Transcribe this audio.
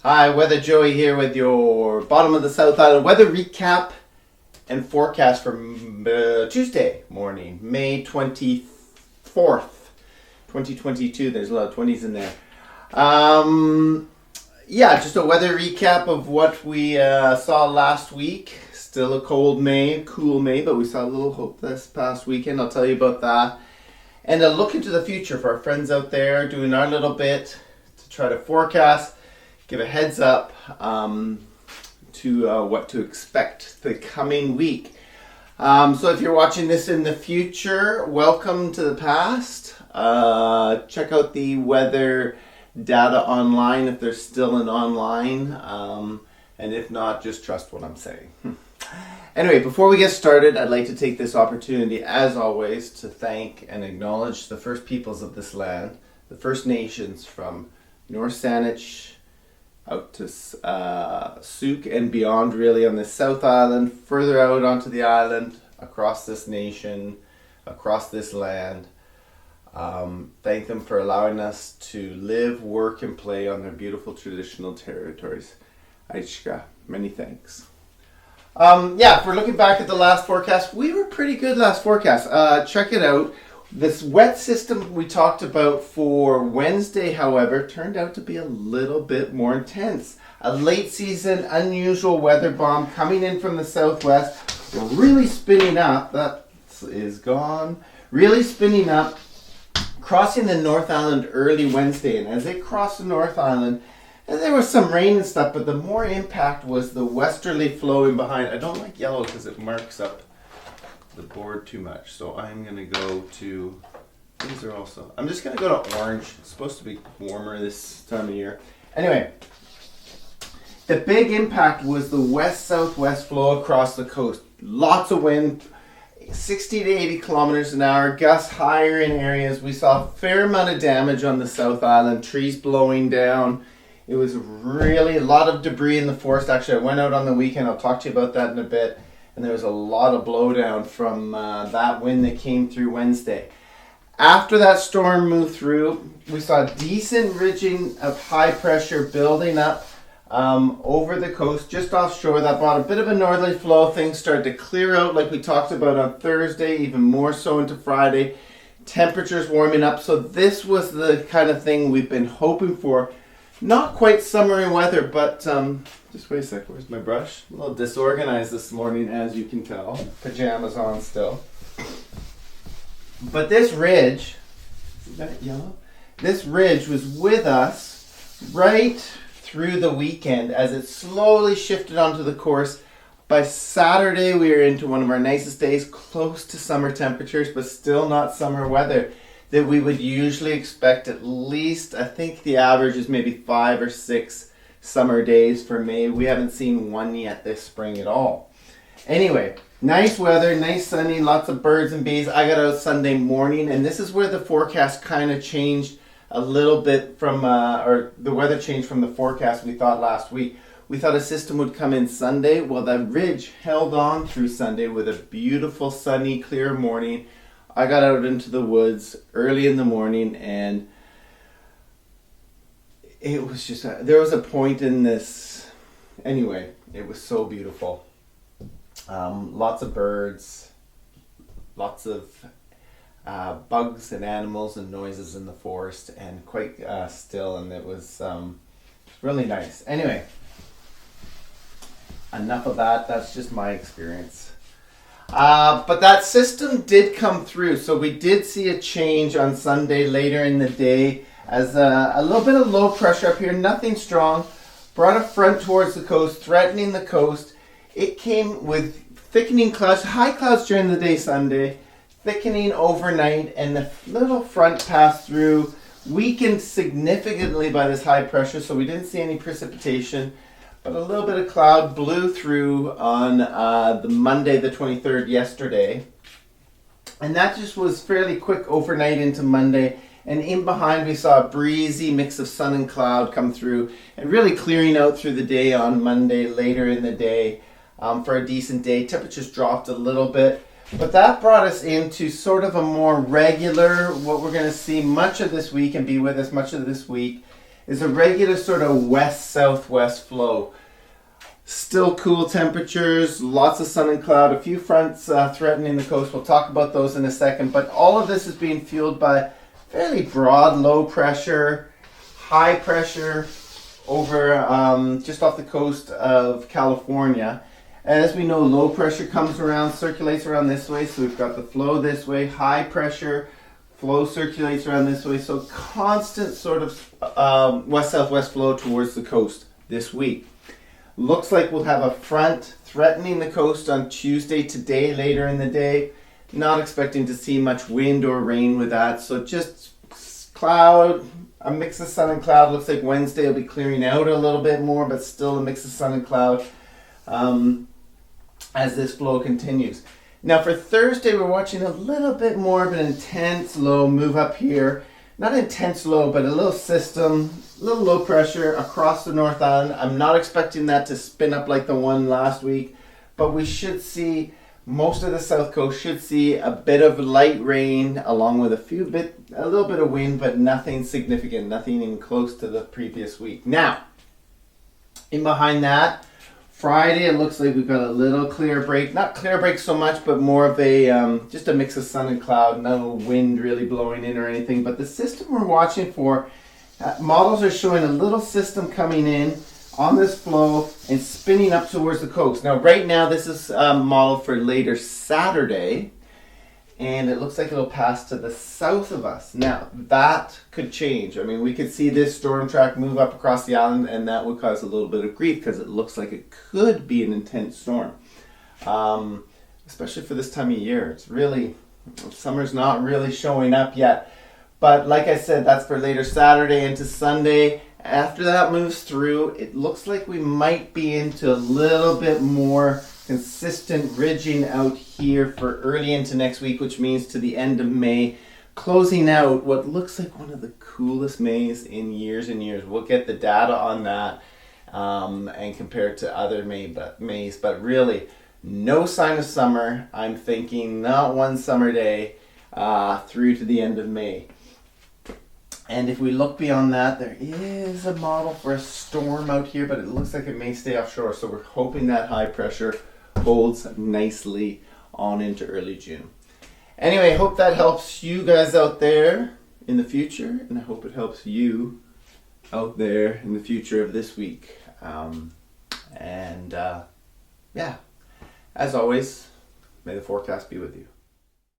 Hi, Weather Joey here with your bottom of the South Island weather recap and forecast for Tuesday morning, May 24th, 2022. There's a lot of 20s in there. Just a weather recap of what we saw last week. Still a cool May, but we saw a little hope this past weekend. I'll tell you about that. And a look into the future for our friends out there doing our little bit to try to forecast, give a heads up to what to expect the coming week. So if you're watching this in the future, welcome to the past. Check out the weather data online if there's still an online. And if not, just trust what I'm saying. Anyway, before we get started, I'd like to take this opportunity, as always, to thank and acknowledge the first peoples of this land, the First Nations from North Saanich out to Sooke and beyond, really, on the South Island, further out onto the island, across this nation, across this land. Thank them for allowing us to live, work, and play on their beautiful traditional territories. Aishka, many thanks. If we're looking back at the last forecast, we were pretty good last forecast. Check it out. This wet system we talked about for Wednesday, however, turned out to be a little bit more intense. A late season, unusual weather bomb coming in from the southwest, really spinning up. That is gone. Really spinning up, crossing the North Island early Wednesday. And as it crossed the North Island, and there was some rain and stuff, but the more impact was the westerly flowing behind. I don't like yellow because it marks up the board too much. So I'm going to go to, these are also, I'm just going to go to orange. It's supposed to be warmer this time of year. Anyway, the big impact was the west-southwest flow across the coast. Lots of wind, 60 to 80 kilometers an hour, gusts higher in areas. We saw a fair amount of damage on the South Island, trees blowing down. It was really a lot of debris in the forest. Actually, I went out on the weekend. I'll talk to you about that in a bit. And there was a lot of blowdown from that wind that came through Wednesday. After that storm moved through, we saw decent ridging of high pressure building up over the coast, just offshore. That brought a bit of a northerly flow. Things started to clear out like we talked about on Thursday, even more so into Friday. Temperatures warming up. So this was the kind of thing we've been hoping for. Not quite summery weather, but just wait a sec, where's my brush? A little disorganized this morning, as you can tell. Pajamas on still. But this ridge, is that yellow? This ridge was with us right through the weekend as it slowly shifted onto the course. By Saturday, we were into one of our nicest days, close to summer temperatures, but still not summer weather that we would usually expect. At least, I think the average is maybe 5 or 6 summer days for May. We haven't seen one yet this spring at all. Anyway, nice weather, nice sunny, lots of birds and bees. I got out Sunday morning, and this is where the forecast kind of changed a little bit from, or the weather changed from the forecast we thought last week. We thought a system would come in Sunday. Well, that ridge held on through Sunday with a beautiful, sunny, clear morning. I got out into the woods early in the morning, and it was just, there was a point in this, anyway, it was so beautiful. Lots of birds, lots of bugs and animals and noises in the forest, and quite still, and it was really nice. Anyway, enough of that. That's just my experience. But that system did come through, so we did see a change on Sunday later in the day as a little bit of low pressure up here, nothing strong, brought a front towards the coast, threatening the coast. It came with thickening clouds, high clouds during the day Sunday, thickening overnight, and the little front passed through, weakened significantly by this high pressure, so we didn't see any precipitation. But a little bit of cloud blew through on the Monday, the 23rd, yesterday. And that just was fairly quick overnight into Monday. And in behind, we saw a breezy mix of sun and cloud come through and really clearing out through the day on Monday, later in the day, for a decent day. Temperatures dropped a little bit. But that brought us into sort of a more regular, what we're going to see much of this week and be with us much of this week. is a regular sort of west-southwest flow. Still cool temperatures, lots of sun and cloud, a few fronts threatening the coast. We'll talk about those in a second, but all of this is being fueled by fairly broad low pressure, high pressure over just off the coast of California. As we know, low pressure comes around, circulates around this way, so we've got the flow this way, high pressure, flow circulates around this way, so constant sort of west-southwest flow towards the coast this week. Looks like we'll have a front threatening the coast on Tuesday today, later in the day. Not expecting to see much wind or rain with that, so just cloud, a mix of sun and cloud. Looks like Wednesday will be clearing out a little bit more, but still a mix of sun and cloud as this flow continues. Now for Thursday, we're watching a little bit more of an intense low move up here. Not intense low, but a little system, a little low pressure across the North Island. I'm not expecting that to spin up like the one last week, but we should see most of the south coast should see a bit of light rain along with a little bit of wind, but nothing significant, nothing even close to the previous week. Now, in behind that, Friday it looks like we've got a little clear break. Not clear break so much, but more of a just a mix of sun and cloud. No wind really blowing in or anything. But the system we're watching for, models are showing a little system coming in on this flow and spinning up towards the coast. Now right now this is modeled for later Saturday, and it looks like it'll pass to the south of us. Now that could change. I mean, we could see this storm track move up across the island, and that would cause a little bit of grief because it looks like it could be an intense storm, especially for this time of year. It's really, summer's not really showing up yet, but like I said, that's for later Saturday into Sunday. After that moves through, it looks like we might be into a little bit more consistent ridging out here for early into next week, which means to the end of May, closing out what looks like one of the coolest Mays in years and years. We'll get the data on that and compare it to other Mays, but really no sign of summer. I'm thinking not one summer day through to the end of May. And if we look beyond that, there is a model for a storm out here, but it looks like it may stay offshore. So we're hoping that high pressure holds nicely on into early June. Anyway, hope that helps you guys out there in the future, and I hope it helps you out there in the future of this week. Yeah, as always, may the forecast be with you.